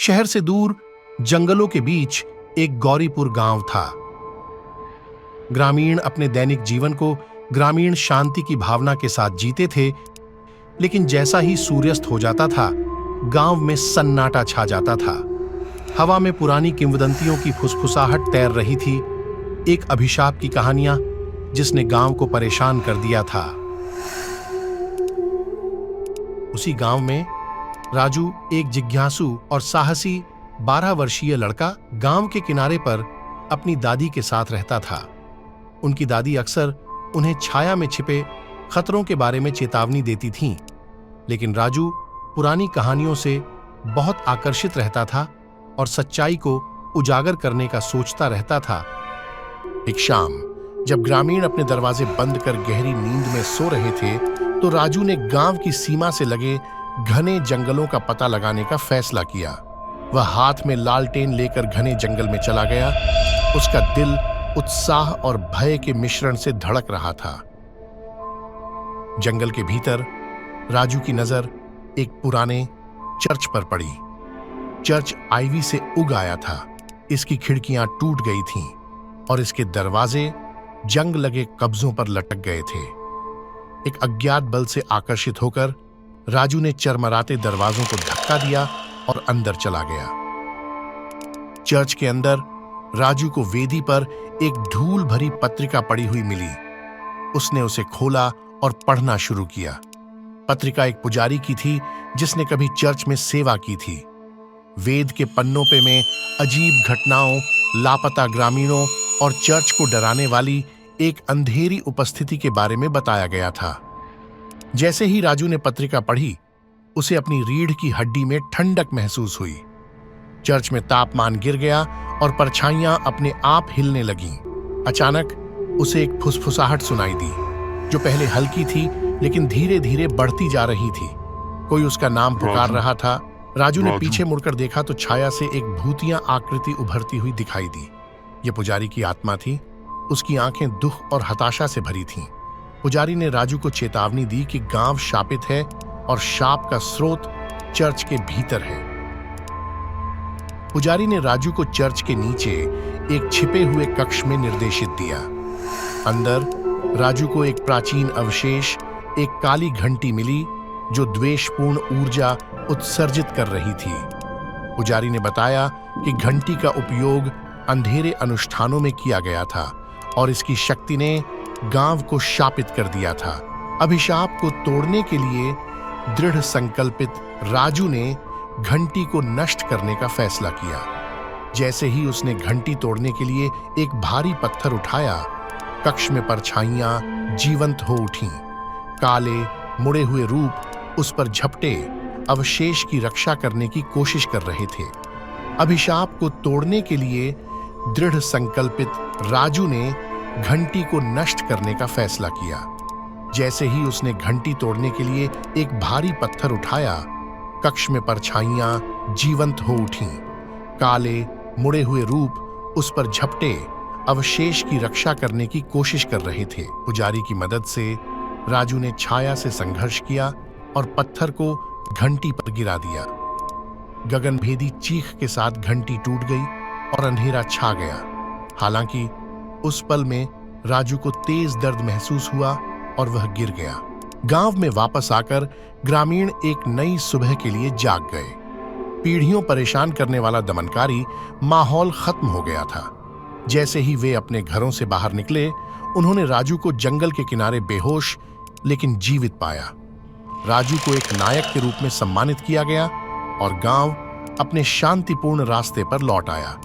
शहर से दूर जंगलों के बीच एक गौरीपुर गांव था। ग्रामीण अपने दैनिक जीवन को ग्रामीण शांति की भावना के साथ जीते थे, लेकिन जैसा ही सूर्यास्त हो जाता था, गांव में सन्नाटा छा जाता था। हवा में पुरानी किंवदंतियों की फुसफुसाहट तैर रही थी, एक अभिशाप की कहानियां जिसने गांव को परेशान कर दिया था। उसी गांव में राजू, एक जिज्ञासु और साहसी 12 वर्षीय लड़का, गांव के किनारे पर अपनी दादी के साथ रहता था। उनकी दादी अक्सर उन्हें छाया में छिपे खतरों के बारे में चेतावनी देती थीं, लेकिन राजू पुरानी कहानियों से बहुत आकर्षित रहता था और सच्चाई को उजागर करने का सोचता रहता था। एक शाम जब ग्रामीण अपने दरवाजे बंद कर गहरी नींद में सो रहे थे, तो राजू ने गांव की सीमा से लगे घने जंगलों का पता लगाने का फैसला किया। वह हाथ में लालटेन लेकर घने जंगल में चला गया। उसका दिल उत्साह और भय के मिश्रण से धड़क रहा था। जंगल के भीतर राजू की नजर एक पुराने चर्च पर पड़ी। चर्च आईवी से उग आया था। इसकी खिड़कियां टूट गई थीं और इसके दरवाजे जंग लगे कब्जों पर लटक गए थे। एक अज्ञात बल से आकर्षित होकर राजू ने चरमराते दरवाजों को धक्का दिया और अंदर चला गया। चर्च के अंदर राजू को वेदी पर एक धूल भरी पत्रिका पड़ी हुई मिली। उसने उसे खोला और पढ़ना शुरू किया। पत्रिका एक पुजारी की थी जिसने कभी चर्च में सेवा की थी। वेद के पन्नों पे में अजीब घटनाओं, लापता ग्रामीणों और चर्च को डराने वाली एक अंधेरी उपस्थिति के बारे में बताया गया था। जैसे ही राजू ने पत्रिका पढ़ी, उसे अपनी रीढ़ की हड्डी में ठंडक महसूस हुई। चर्च में तापमान गिर गया और परछाइयां अपने आप हिलने लगीं। अचानक उसे एक फुसफुसाहट सुनाई दी, जो पहले हल्की थी लेकिन धीरे धीरे बढ़ती जा रही थी। कोई उसका नाम पुकार रहा था। राजू ने पीछे मुड़कर देखा तो छाया से एक भूतिया आकृति उभरती हुई दिखाई दी। यह पुजारी की आत्मा थी। उसकी आंखें दुख और हताशा से भरी थीं। पुजारी ने राजू को चेतावनी दी कि गांव शापित है और शाप का स्रोत चर्च के भीतर है। पुजारी ने राजू को चर्च के नीचे एक छिपे हुए कक्ष में निर्देशित दिया। अंदर राजू को एक प्राचीन अवशेष, एक काली घंटी मिली जो द्वेषपूर्ण ऊर्जा उत्सर्जित कर रही थी। पुजारी ने बताया कि घंटी का उपयोग अंधेरे अनुष्ठानों में किया गया था और इसकी शक्ति ने गांव को शापित कर दिया था। अभिशाप को तोड़ने के लिए दृढ़ संकल्पित राजू ने घंटी को नष्ट करने का फैसला किया। जैसे ही उसने घंटी तोड़ने के लिए एक भारी पत्थर उठाया, कक्ष में परछाइयां जीवंत हो उठीं। काले मुड़े हुए रूप उस पर झपटे अवशेष की रक्षा करने की कोशिश कर रहे थे। अभिशाप को तोड़ने के लिए दृढ़ संकल्पित राजू ने घंटी को नष्ट करने का फैसला किया। जैसे ही उसने घंटी तोड़ने के लिए एक भारी पत्थर उठाया, कक्ष में परछाइयां जीवंत हो उठीं। काले मुड़े हुए रूप उस पर झपटे अवशेष की रक्षा करने की कोशिश कर रहे थे। पुजारी की मदद से राजू ने छाया से संघर्ष किया और पत्थर को घंटी पर गिरा दिया। गगनभेदी चीख के साथ घंटी टूट गई और अंधेरा छा गया। हालांकि उस पल में राजू को तेज दर्द महसूस हुआ और वह गिर गया। गांव में वापस आकर ग्रामीण एक नई सुबह के लिए जाग गए। पीढ़ियों परेशान करने वाला दमनकारी माहौल खत्म हो गया था। जैसे ही वे अपने घरों से बाहर निकले, उन्होंने राजू को जंगल के किनारे बेहोश लेकिन जीवित पाया। राजू को एक नायक के रूप में सम्मानित किया गया और गांव अपने शांतिपूर्ण रास्ते पर लौट आया।